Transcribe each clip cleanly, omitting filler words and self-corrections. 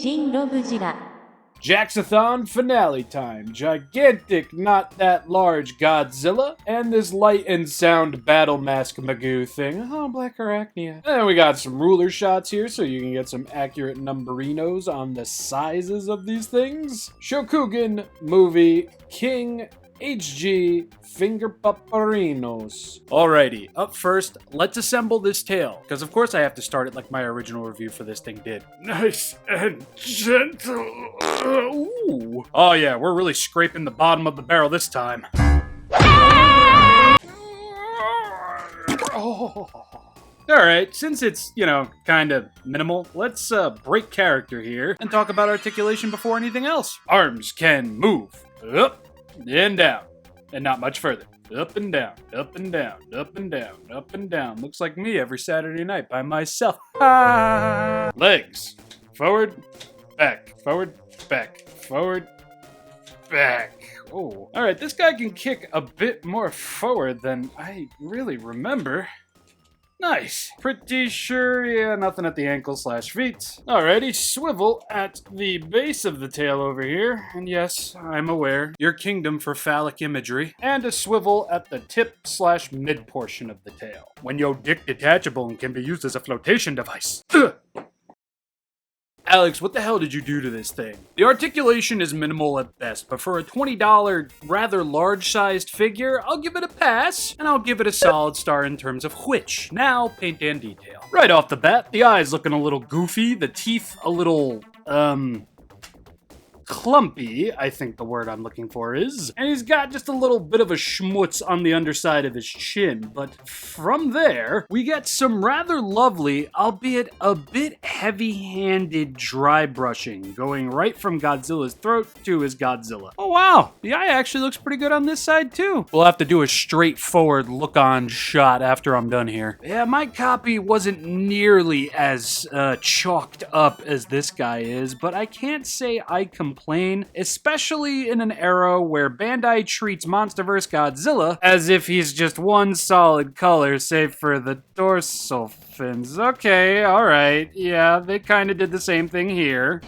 ShinRobjira. Jacksathon finale time. Gigantic, not that large Godzilla, and this light and sound battle mask Magoo thing. Oh, Black Arachnia. And we got some ruler shots here so you can get some accurate numberinos on the sizes of these things. Shokugan, movie, King, HG, finger paparinos. Alrighty, up first, let's assemble this tail. Because of course I have to start it like my original review for this thing did. Nice and gentle. Ooh. Oh yeah, we're really scraping the bottom of the barrel this time. Oh. Alright, since it's, kind of minimal, let's break character here and talk about articulation before anything else. Arms can move. Up and down, and not much further. Up and down, up and down, up and down, up and down. Looks like me every Saturday night by myself. Ah. Legs. Forward, back, forward, back, forward, back. Oh. Alright, this guy can kick a bit more forward than I really remember. Nice. Pretty sure, yeah, nothing at the ankle/feet. Alrighty, swivel at the base of the tail over here. And yes, I'm aware, your kingdom for phallic imagery. And a swivel at the tip/mid portion of the tail. When your dick detachable and can be used as a flotation device. Ugh. Alex, what the hell did you do to this thing? The articulation is minimal at best, but for a $20 rather large-sized figure, I'll give it a pass, and I'll give it a solid star in terms of which. Now, paint and detail. Right off the bat, the eyes looking a little goofy, the teeth a little, clumpy, I think the word I'm looking for is. And he's got just a little bit of a schmutz on the underside of his chin. But from there, we get some rather lovely, albeit a bit heavy-handed dry brushing, going right from Godzilla's throat to his Godzilla. Oh wow, the eye actually looks pretty good on this side too. We'll have to do a straightforward look-on shot after I'm done here. Yeah, my copy wasn't nearly as chalked up as this guy is, but I can't say I complain, especially in an era where Bandai treats Monsterverse Godzilla as if he's just one solid color, save for the dorsal fins. Okay, alright, yeah, they kinda did the same thing here.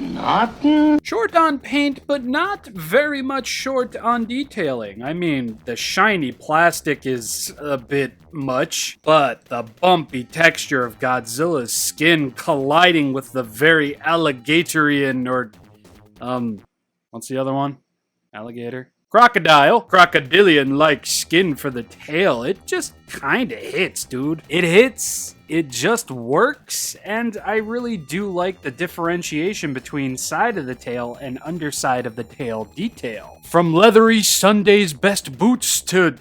Short on paint, but not very much short on detailing. I mean, the shiny plastic is a bit much, but the bumpy texture of Godzilla's skin colliding with the very alligatorian or what's the other one? Alligator? Crocodilian-like skin for the tail. It just kinda hits, dude. It hits, it just works, and I really do like the differentiation between side of the tail and underside of the tail detail. From leathery Sunday's best boots to,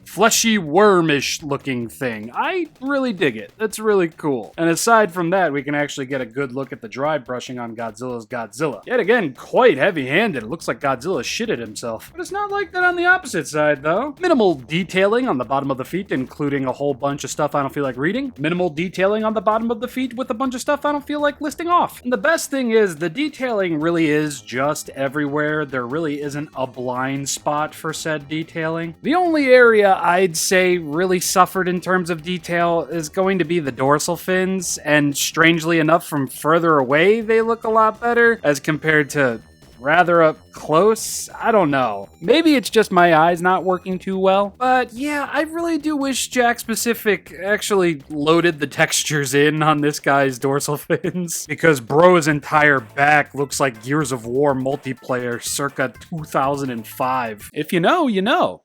fleshy wormish looking thing. I really dig it. That's really cool. And aside from that, we can actually get a good look at the dry brushing on Godzilla's Godzilla. Yet again, quite heavy-handed. It looks like Godzilla shitted himself. But it's not like that on the opposite side, though. Minimal detailing on the bottom of the feet, including a whole bunch of stuff I don't feel like reading. Minimal detailing on the bottom of the feet with a bunch of stuff I don't feel like listing off. And the best thing is, the detailing really is just everywhere. There really isn't a blind spot for said detailing. The only area I'd say really suffered in terms of detail is going to be the dorsal fins, and strangely enough, from further away, they look a lot better as compared to rather up close. I don't know. Maybe it's just my eyes not working too well. But yeah, I really do wish Jakks Pacific actually loaded the textures in on this guy's dorsal fins, because bro's entire back looks like Gears of War multiplayer circa 2005. If you know, you know.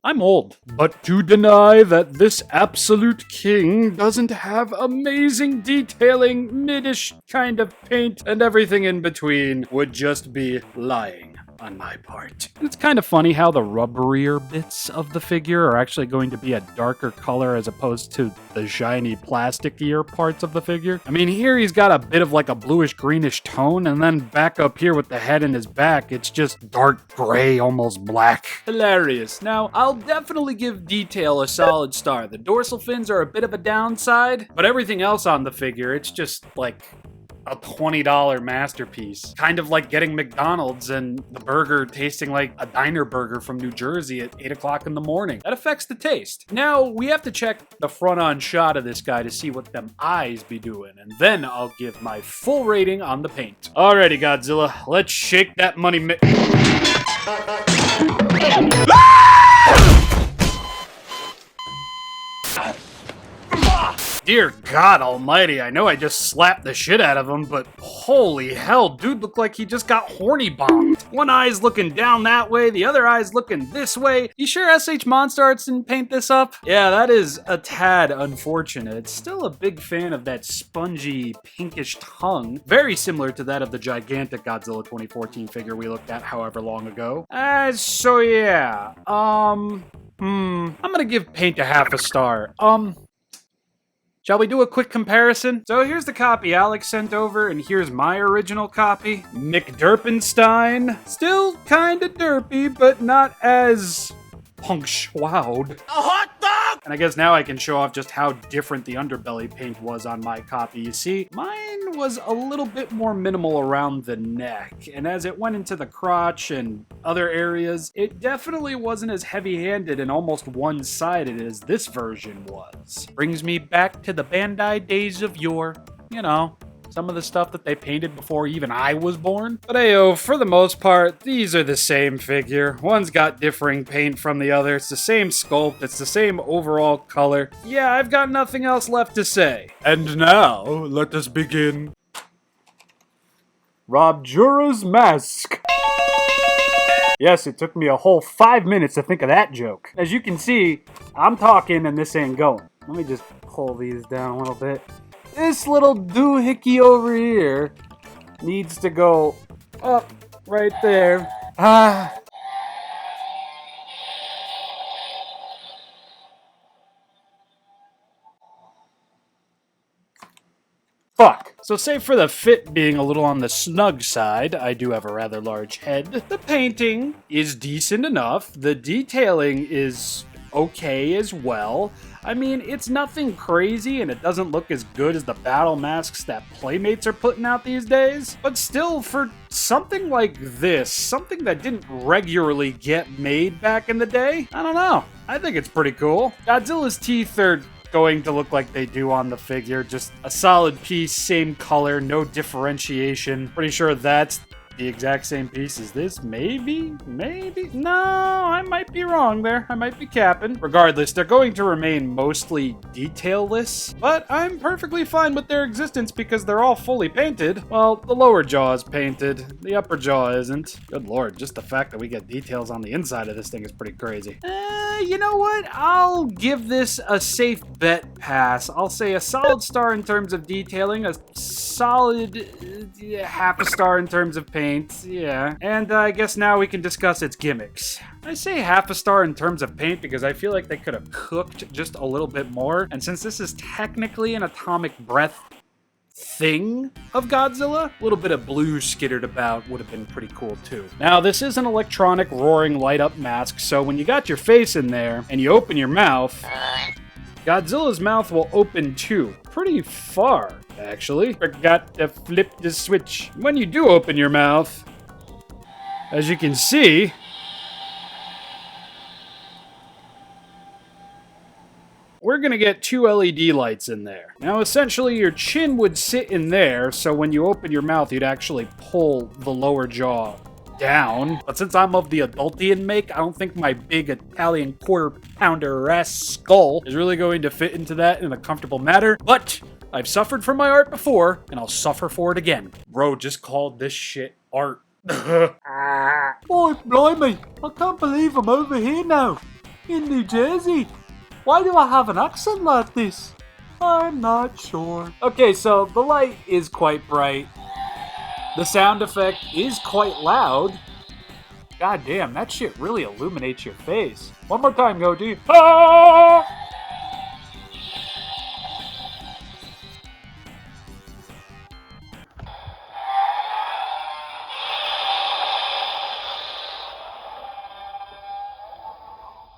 I'm old. But to deny that this absolute king doesn't have amazing detailing, midish kind of paint, and everything in between would just be lying on my part. It's kind of funny how the rubberier bits of the figure are actually going to be a darker color as opposed to the shiny plasticier parts of the figure. I mean, here he's got a bit of like a bluish greenish tone, and then back up here with the head and his back, it's just dark gray, almost black. Hilarious. Now, I'll definitely give detail a solid star. The dorsal fins are a bit of a downside, but everything else on the figure, it's just like a $20 masterpiece. Kind of like getting McDonald's and the burger tasting like a diner burger from New Jersey at 8 o'clock in the morning. That affects the taste. Now, we have to check the front-on shot of this guy to see what them eyes be doing, and then I'll give my full rating on the paint. Alrighty, Godzilla, let's shake that money Dear God almighty, I know I just slapped the shit out of him, but holy hell, dude looked like he just got horny bombed. One eye's looking down that way, the other eye's looking this way. You sure SH Monster Arts didn't paint this up? Yeah, that is a tad unfortunate. Still a big fan of that spongy, pinkish tongue. Very similar to that of the gigantic Godzilla 2014 figure we looked at however long ago. So yeah, I'm gonna give paint a half a star. Shall we do a quick comparison? So here's the copy Alex sent over, and here's my original copy. McDerpenstein. Still kinda derpy, but not as punctured. A hot dog! And I guess now I can show off just how different the underbelly paint was on my copy. You see, mine was a little bit more minimal around the neck, and as it went into the crotch and other areas, it definitely wasn't as heavy-handed and almost one-sided as this version was. Brings me back to the Bandai days of yore, you know. Some of the stuff that they painted before even I was born. But ayo, for the most part, these are the same figure. One's got differing paint from the other. It's the same sculpt. It's the same overall color. Yeah, I've got nothing else left to say. And now, let us begin. Robjira's mask. Yes, it took me a whole 5 minutes to think of that joke. As you can see, I'm talking and this ain't going. Let me just pull these down a little bit. This little doohickey over here needs to go up right there. Fuck. So save for the fit being a little on the snug side, I do have a rather large head. The painting is decent enough. The detailing is okay as well. I mean, it's nothing crazy and it doesn't look as good as the battle masks that Playmates are putting out these days. But still, for something like this, something that didn't regularly get made back in the day, I don't know. I think it's pretty cool. Godzilla's teeth are going to look like they do on the figure. Just a solid piece, same color, no differentiation. Pretty sure that's the exact same piece as this. Maybe? No, I might be wrong there. I might be capping. Regardless, they're going to remain mostly detailless, but I'm perfectly fine with their existence because they're all fully painted. Well, the lower jaw is painted. The upper jaw isn't. Good lord, just the fact that we get details on the inside of this thing is pretty crazy. You know what? I'll give this a safe bet pass. I'll say a solid star in terms of detailing, a solid half a star in terms of paint. Yeah. And I guess now we can discuss its gimmicks. I say half a star in terms of paint because I feel like they could have cooked just a little bit more. And since this is technically an atomic breath thing of Godzilla, a little bit of blue skittered about would have been pretty cool too. Now, this is an electronic roaring light up mask, so when you got your face in there and you open your mouth, Godzilla's mouth will open too. Pretty far, actually. Forgot to flip the switch. When you do open your mouth, as you can see, we're gonna get 2 LED lights in there. Now, essentially, your chin would sit in there, so when you open your mouth, you'd actually pull the lower jaw down. But since I'm of the adultian make, I don't think my big Italian quarter-pounder-ass skull is really going to fit into that in a comfortable manner. But I've suffered for my art before, and I'll suffer for it again. Bro just called this shit art. Oh, blimey. I can't believe I'm over here now. In New Jersey. Why do I have an accent like this? I'm not sure. Okay, so the light is quite bright. The sound effect is quite loud. God damn, that shit really illuminates your face. One more time, Goji. Ah!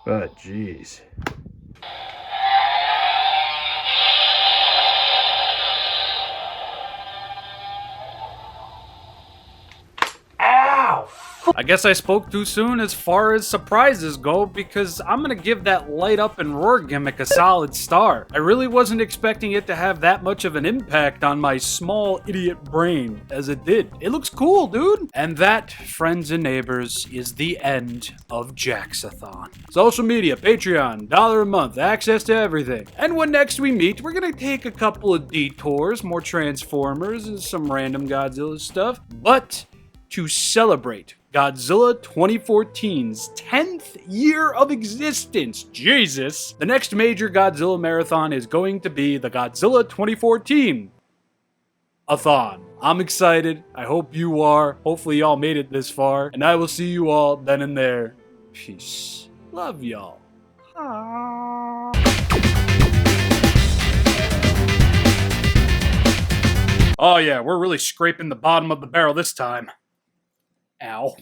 But jeez. I guess I spoke too soon as far as surprises go, because I'm gonna give that light up and roar gimmick a solid star. I really wasn't expecting it to have that much of an impact on my small idiot brain as it did. It looks cool, dude. And that, friends and neighbors, is the end of Jakks-a-thon. Social media, Patreon, $1 a month, access to everything. And when next we meet, we're gonna take a couple of detours, more Transformers and some random Godzilla stuff. But to celebrate Godzilla 2014's 10th year of existence, Jesus, the next major Godzilla marathon is going to be the Godzilla 2014-a-thon. I'm excited. I hope you are. Hopefully y'all made it this far. And I will see you all then and there. Peace. Love y'all. Oh yeah, we're really scraping the bottom of the barrel this time. Ow.